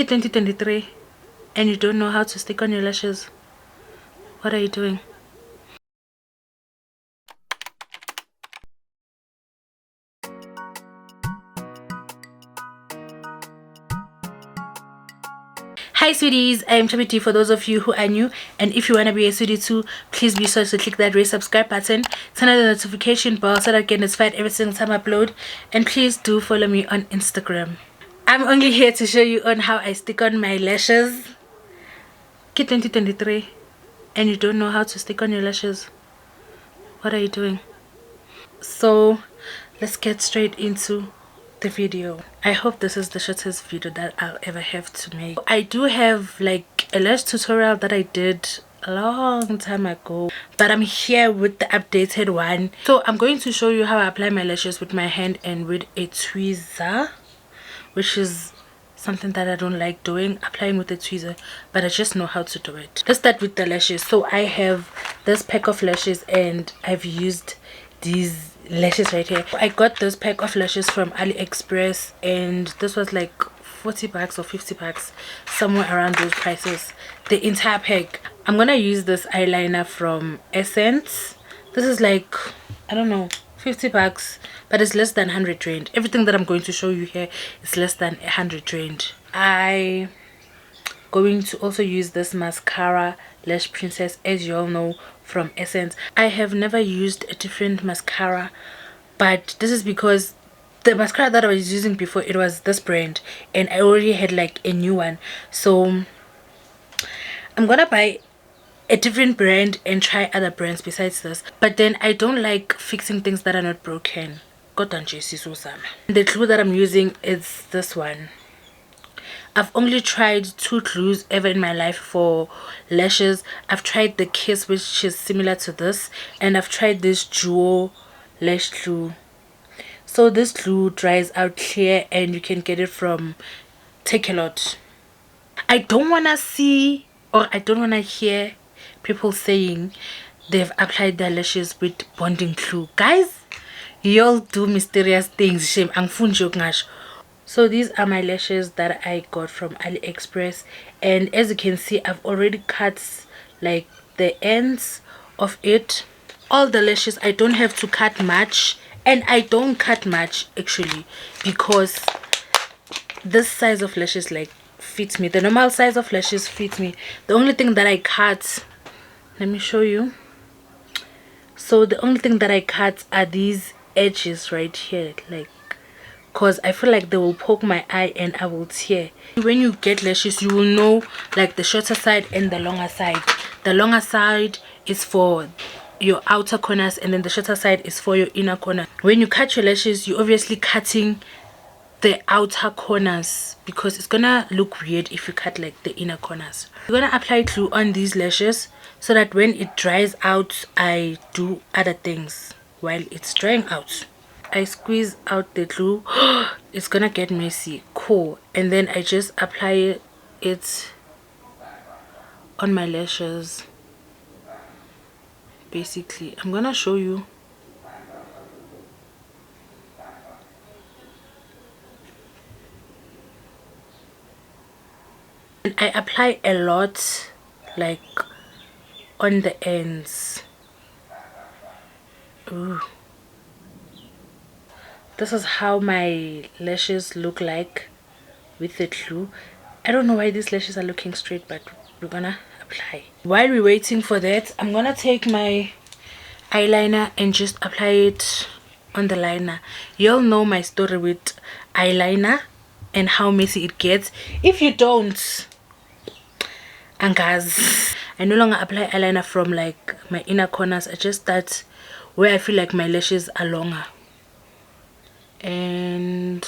Kid 2023 and you don't know how to stick on your lashes. What are you doing? Hi sweeties, I am Chubby Deigh for those of you who are new, and if you want to be a sweetie too, please be sure to click that red subscribe button, turn on the notification bell so that I get notified every single time I upload, and please do follow me on Instagram. I'm only here to show you on how I stick on my lashes. Kid 2023 and you don't know how to stick on your lashes. What are you doing? So let's get straight into the video. I hope this is the shortest video that I'll ever have to make. I do have like a lash tutorial that I did a long time ago, but I'm here with the updated one. So I'm going to show you how I apply my lashes with my hand and with a tweezer, which is something that I don't like doing, applying with a tweezer, but I just know how to do it. Let's start with the lashes. So I have this pack of lashes and I've used these lashes right here. I got this pack of lashes from AliExpress and this was like 40 bucks or 50 bucks, somewhere around those prices, the entire pack. I'm gonna use this eyeliner from Essence. This is like, I don't know, 50 bucks, but it's less than 100 rand. Everything that I'm going to show you here is less than 100 rand. I going to also use this mascara, Lash Princess, as you all know, from Essence. I have never used a different mascara, but this is because the mascara that I was using before, it was this brand and I already had like a new one. So I'm gonna buy a different brand and try other brands besides this, but then I don't like fixing things that are not broken. The glue that I'm using is this one. I've only tried 2 glues ever in my life for lashes. I've tried the Kiss, which is similar to this, and I've tried this Duo lash glue. So this glue dries out clear and you can get it from Take-A-Lot. I don't want to see or I don't want to hear people saying they've applied their lashes with bonding glue. Guys, y'all do mysterious things. Shame. So these are my lashes that I got from AliExpress, and as you can see, I've already cut like the ends of it. All the lashes, I don't have to cut much, and I don't cut much actually because this size of lashes like fits me. The normal size of lashes fits me. The only thing that I cut, let me show you. So the only thing that I cut are these edges right here, like, because I feel like they will poke my eye and I will tear. When you get lashes, you will know like the shorter side and the longer side. The longer side is for your outer corners and then the shorter side is for your inner corner. When you cut your lashes, you're obviously cutting the outer corners because it's gonna look weird if you cut like the inner corners. You're gonna apply glue on these lashes so that when it dries out, I do other things while it's drying out. I squeeze out the glue. It's gonna get messy. Cool. And then I just apply it on my lashes. Basically, I'm gonna show you. And I apply a lot, like on the ends. Ooh. This is how my lashes look like with the glue. I don't know why these lashes are looking straight, but we're gonna apply. While we're waiting for that, I'm gonna take my eyeliner and just apply it on the liner. You all know my story with eyeliner and how messy it gets. If you don't, angas, I no longer apply eyeliner from like my inner corners. I just start where I feel like my lashes are longer. And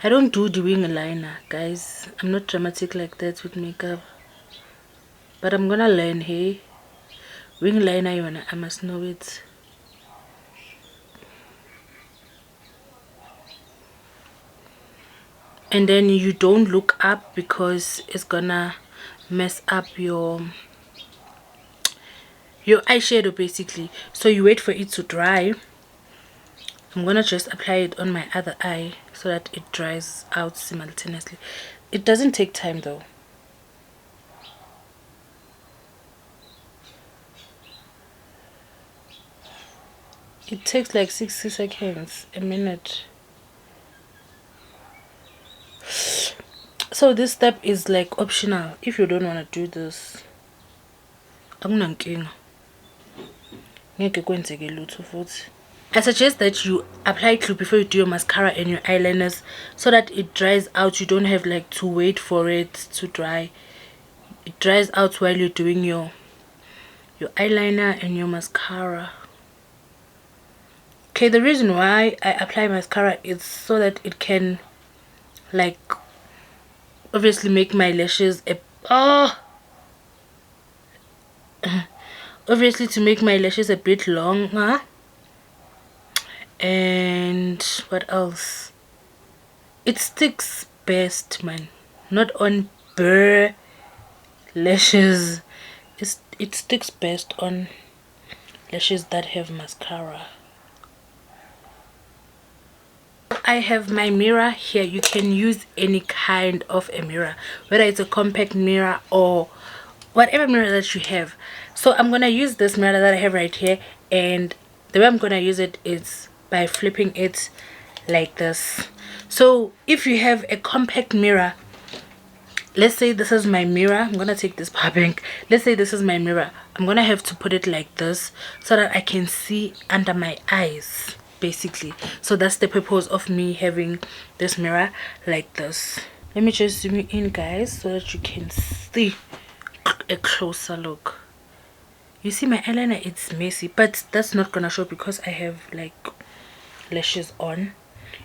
I don't do the wing liner, guys. I'm not dramatic like that with makeup, but I'm gonna learn. Hey, wing liner, I must know it. And then you don't look up because it's gonna mess up your eyeshadow basically. So you wait for it to dry I'm gonna just apply it on my other eye so that it dries out simultaneously. It doesn't take time though. It takes like 60 seconds, a minute. So this step is like optional if you don't want to do this. I suggest that you apply glue before you do your mascara and your eyeliners so that it dries out. You don't have like to wait for it to dry. It dries out while you're doing your eyeliner and your mascara. Okay, the reason why I apply mascara is so that it can like obviously make my lashes obviously to make my lashes a bit longer. And what else? It sticks best, man, not on bare lashes. It sticks best on lashes that have mascara. I have my mirror here. You can use any kind of a mirror, whether it's a compact mirror or whatever mirror that you have. So I'm gonna use this mirror that I have right here, and the way I'm gonna use it is by flipping it like this. So if you have a compact mirror, let's say this is my mirror, I'm gonna take this power bank. Let's say this is my mirror. I'm gonna have to put it like this so that I can see under my eyes, basically. So that's the purpose of me having this mirror like this. Let me just zoom in, guys, so that you can see a closer look. You see my eyeliner, it's messy, but that's not gonna show because I have like lashes on,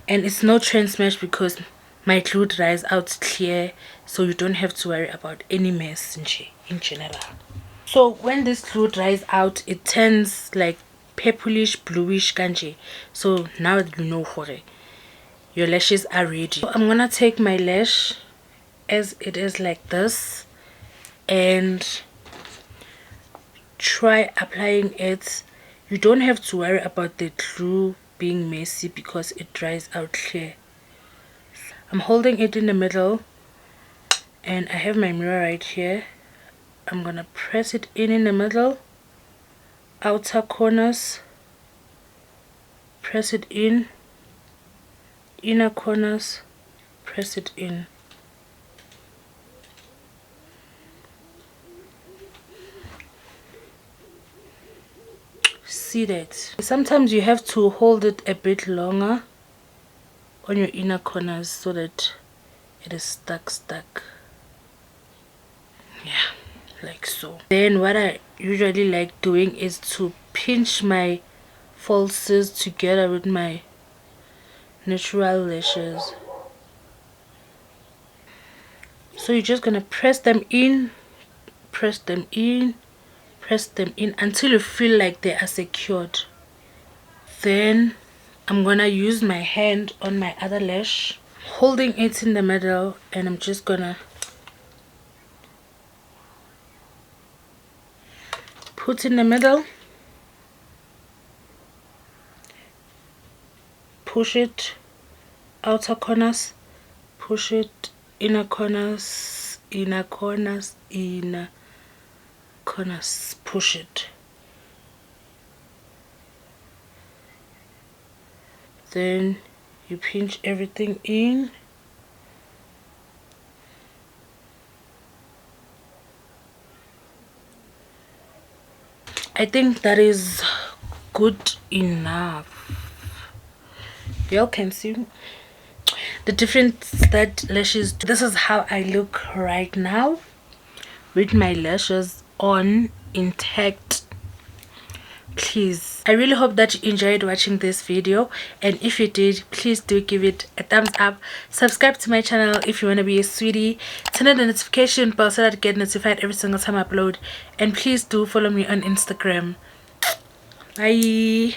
and it's no trend smash because my glue dries out clear, so you don't have to worry about any mess in general. So when this glue dries out, it turns like purplish bluish kanji. So now you know hore, your lashes are ready. So I'm gonna take my lash as it is like this and try applying it. You don't have to worry about the glue being messy because it dries out clear. I'm holding it in the middle and I have my mirror right here. I'm gonna press it in the middle, outer corners, press it in, inner corners, press it in. See that? Sometimes you have to hold it a bit longer on your inner corners so that it is stuck. Yeah, like so. Then what I usually like doing is to pinch my falsies together with my natural lashes. So you're just gonna press them in, press them in, press them in until you feel like they are secured. Then I'm gonna use my hand on my other lash, holding it in the middle, and I'm just gonna put in the middle, push it, outer corners, push it, inner corners, inner corners, inner corners, push it. Then you pinch everything in. I think that is good enough. Y'all can see the difference that lashes do. This is how I look right now with my lashes on intact. Please, I really hope that you enjoyed watching this video, and if you did, please do give it a thumbs up. Subscribe to my channel if you want to be a sweetie, turn on the notification bell so that you get notified every single time I upload, and please do follow me on Instagram. Bye.